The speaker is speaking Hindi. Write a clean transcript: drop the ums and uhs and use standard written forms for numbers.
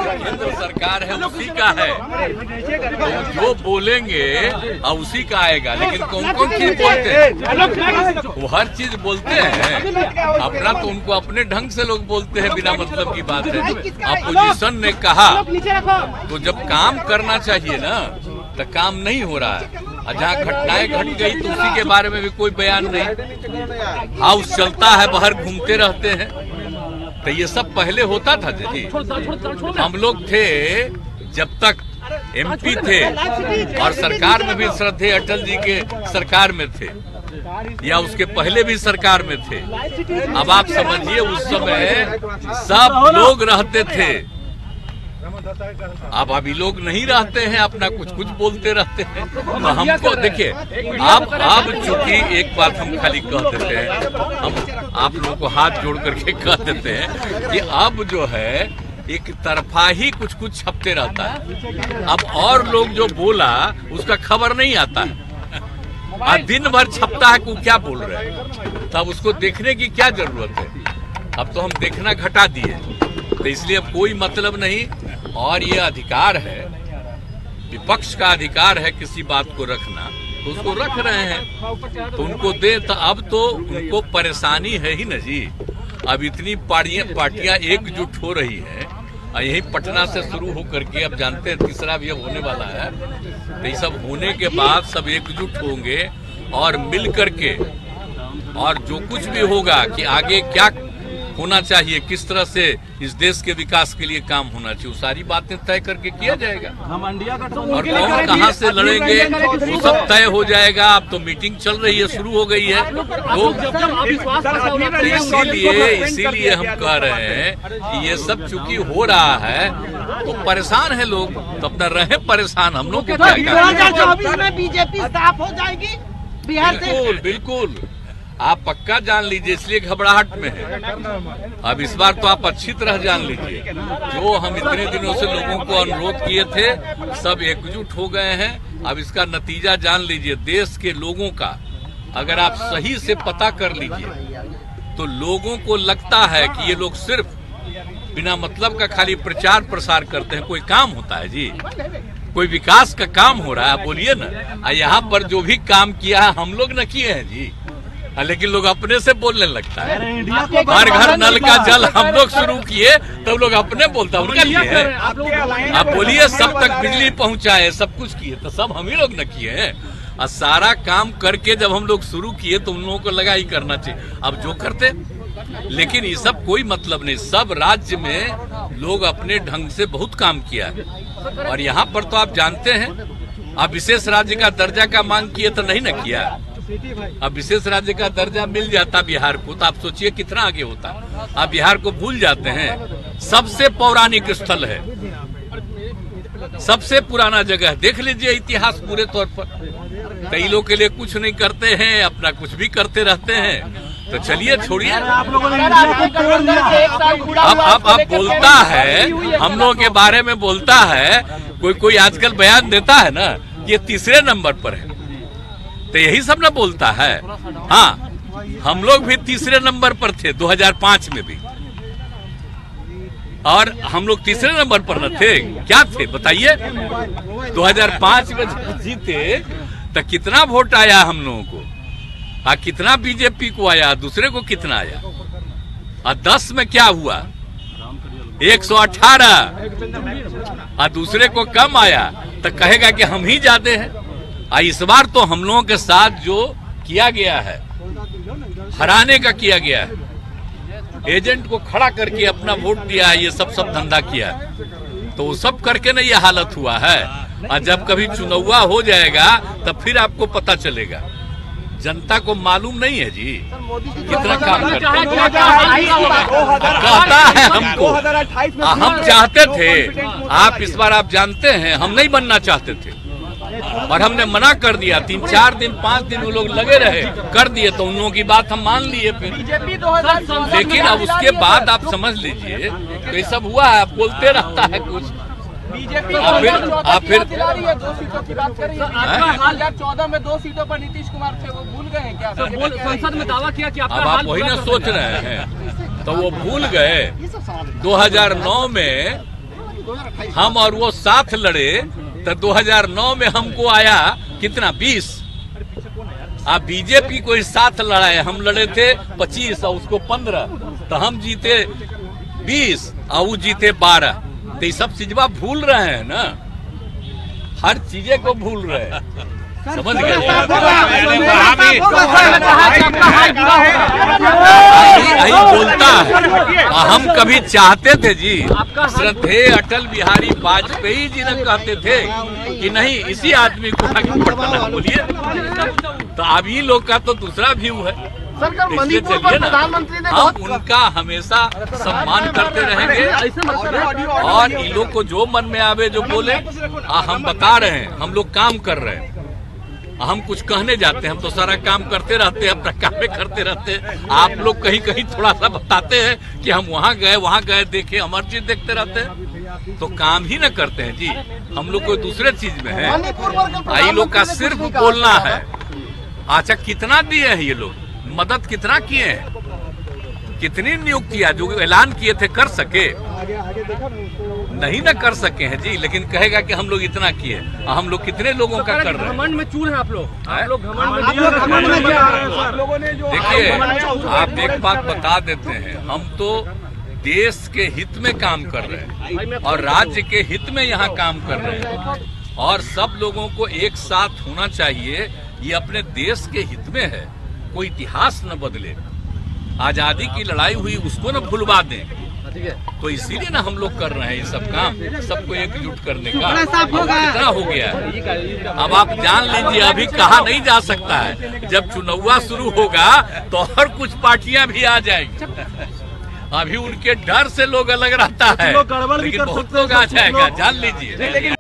केंद्र सरकार है उसी का है, जो बोलेंगे और उसी का आएगा। लेकिन कौन कौन चीज बोलते हैं? वो हर चीज बोलते हैं अपना, तो उनको अपने ढंग से लोग बोलते हैं, बिना मतलब की बात है। अपोजिशन ने कहा तो जब काम करना चाहिए ना, तो काम नहीं हो रहा है। और जहाँ घटनाएं घट गई तो उसी के बारे में भी कोई बयान नहीं। हाउस चलता है, बाहर घूमते रहते हैं। तो ये सब पहले होता था जी। हम लोग थे जब तक एमपी थे और सरकार में भी श्रद्धेय अटल जी के सरकार में थे, या उसके पहले भी सरकार में थे। अब आप समझिए उस समय सब लोग रहते थे, अब अभी लोग नहीं रहते हैं, अपना कुछ कुछ बोलते रहते हैं। तो हमको देखिए, अब चूंकि एक बात हम खाली कह देते हैं, हम आप लोगों को हाथ जोड़ करके कह देते हैं कि अब जो है एक तरफा ही कुछ कुछ छपते रहता है। अब और लोग जो बोला उसका खबर नहीं आता है, और दिन भर छपता है कि क्या बोल रहे हैं। तब उसको देखने की क्या जरूरत है? अब तो हम देखना घटा दिए, तो इसलिए अब कोई मतलब नहीं। और ये अधिकार है, विपक्ष का अधिकार है किसी बात को रखना, तो उसको रख रहे हैं, तो उनको दे। तो अब तो उनको परेशानी है ही न जी। अब इतनी पार्टियां एकजुट हो रही है, और यही पटना से शुरू होकर के अब जानते हैं तीसरा भी अब होने वाला है। तो ये सब होने के बाद सब एकजुट होंगे और मिल करके, और जो कुछ भी होगा कि आगे क्या होना चाहिए, किस तरह से इस देश के विकास के लिए काम होना चाहिए, वो सारी बातें तय करके किया जाएगा। और कौन कहाँ से लड़ेंगे वो सब तय हो जाएगा। अब तो मीटिंग चल रही है, शुरू हो गई है। तो इसीलिए हम कह रहे हैं कि ये सब चूंकि हो रहा है तो परेशान है लोग, तो अपना रहे परेशान। हम लोग 2024 में बीजेपी साफ हो जाएगी बिहार से। बिल्कुल बिल्कुल, आप पक्का जान लीजिए, इसलिए घबराहट में है। अब इस बार तो आप अच्छी तरह जान लीजिए, जो हम इतने दिनों से लोगों को अनुरोध किए थे सब एकजुट हो गए हैं। अब इसका नतीजा जान लीजिए, देश के लोगों का अगर आप सही से पता कर लीजिए तो लोगों को लगता है कि ये लोग सिर्फ बिना मतलब का खाली प्रचार प्रसार करते हैं। कोई काम होता है जी? कोई विकास का काम हो रहा है? बोलिए ना। यहाँ पर जो भी काम किया है हम लोग न किए हैं जी, लेकिन लोग अपने से बोलने लगता है। हर घर नल का जल हम लोग शुरू किए, तब लोग अपने बोलता है उनका किए हैं। आप बोलिए सब तक बिजली पहुंचाए, सब कुछ किए, तो सब हम ही लोग न किए हैं। और सारा काम करके जब हम लोग शुरू किए तो उन लोगों को लगा ही करना चाहिए, अब जो करते। लेकिन ये सब कोई मतलब नहीं। सब राज्य में लोग अपने ढंग से बहुत काम किया है। और यहाँ पर तो आप जानते हैं, आप विशेष राज्य का दर्जा का मांग किए तो नहीं न किया। अब विशेष राज्य का दर्जा मिल जाता बिहार को तो आप सोचिए कितना आगे होता। आप बिहार को भूल जाते हैं। सबसे पौराणिक स्थल है, सबसे पुराना जगह, देख लीजिए इतिहास पूरे तौर पर। कई लोग के लिए कुछ नहीं करते हैं, अपना कुछ भी करते रहते हैं। तो चलिए छोड़िए। अब बोलता है, हम लोगों के बारे में बोलता है, कोई आजकल बयान देता है ना, ये तीसरे नंबर पर है, तो यही सब ना बोलता है। हाँ, हम लोग भी तीसरे नंबर पर थे 2005 में भी, और हम लोग तीसरे नंबर पर न थे? क्या थे बताइए? 2005 में जीते तो कितना वोट आया हम लोगों को, और कितना बीजेपी को आया, दूसरे को कितना आया? और 10 में क्या हुआ? 118, और दूसरे को कम आया, तो कहेगा कि हम ही ज्यादा हैं। इस बार तो हम लोगों के साथ जो किया गया है, हराने का किया गया है, एजेंट को खड़ा करके अपना वोट दिया है, ये सब धंधा किया है, तो वो सब करके ना ये हालत हुआ है। और जब कभी चुनाव हो जाएगा तब फिर आपको पता चलेगा। जनता को मालूम नहीं है जी कितना काम करता है हमको। हम चाहते थे, आप इस बार आप जानते हैं, हम नहीं बनना चाहते थे और हमने मना कर दिया। 3-4 दिन 5 दिन वो लोग लगे रहे, कर दिए, तो उन लोगों की बात हम मान लिए फिर। लेकिन अब उसके बाद आप समझ लीजिए तो ये सब हुआ है। अब बोलते रहता है कुछ, बीजेपी आप फिर 2 सीटों की बात करिए। 2014 में 2 सीटों पर नीतीश कुमार थे, वो भूल गए हैं क्या? संसद में दावा किया कि अब आप वही ना सोच रहे हैं, तो वो भूल गए। 2009 में हम और वो साथ लड़े तो 2009 में हमको आया कितना 20। आप बीजेपी को इस साथ लड़ाए, हम लड़े थे 25 और उसको 15, तो हम जीते 20 और वो जीते 12। तो ये सब चीजवा भूल रहे हैं ना, हर चीजें को भूल रहे हैं, समझ गए? यही बोलता है। हम कभी चाहते थे जी, श्रद्धेय अटल बिहारी वाजपेयी जी ने कहते थे कि नहीं इसी आदमी को आगे बढ़ाना, बोलिए। तो अभी लोग का तो दूसरा व्यू है, इसलिए चलिए ना, हम उनका हमेशा सम्मान करते रहेंगे और इन लोग को जो मन में आवे जो बोले, हम बता रहे हैं, हम लोग काम कर रहे हैं, हम कुछ कहने जाते हैं, हम तो सारा काम करते रहते हैं, अपना काम में करते रहते हैं। आप लोग कहीं कहीं थोड़ा सा बताते हैं कि हम वहाँ गए देखे, हम हर चीज देखते रहते हैं, तो काम ही न करते हैं जी। हम लोग कोई दूसरे चीज में है, आई लोग का सिर्फ बोलना है। अच्छा कितना दिए हैं ये लोग, मदद कितना किए हैं, कितनी नियुक्तियां जो ऐलान किए थे कर सके? नहीं ना कर सके हैं जी, लेकिन कहेगा कि हम लोग इतना किए, हम लोग कितने लोगों का कर रहे हैं। घमंड में चूर हैं आप लोग देखिए, आप एक बात बता देते हैं, हम तो देश के हित में काम कर रहे हैं और राज्य के हित में यहाँ काम कर रहे हैं, और सब लोगों को एक साथ होना चाहिए। ये अपने देश के हित में है, कोई इतिहास न बदले, आजादी की लड़ाई हुई उसको न भुलवा दें। तो इसीलिए ना हम लोग कर रहे हैं ये सब काम, सबको एकजुट करने का। कितना हो गया है, अब आप जान लीजिए, अभी कहा नहीं जा सकता है, जब चुनाव शुरू होगा तो और कुछ पार्टियां भी आ जाएंगी। अभी उनके डर से लोग अलग रहता है, लेकिन बहुत लोग आ जाएगा, जान लीजिए।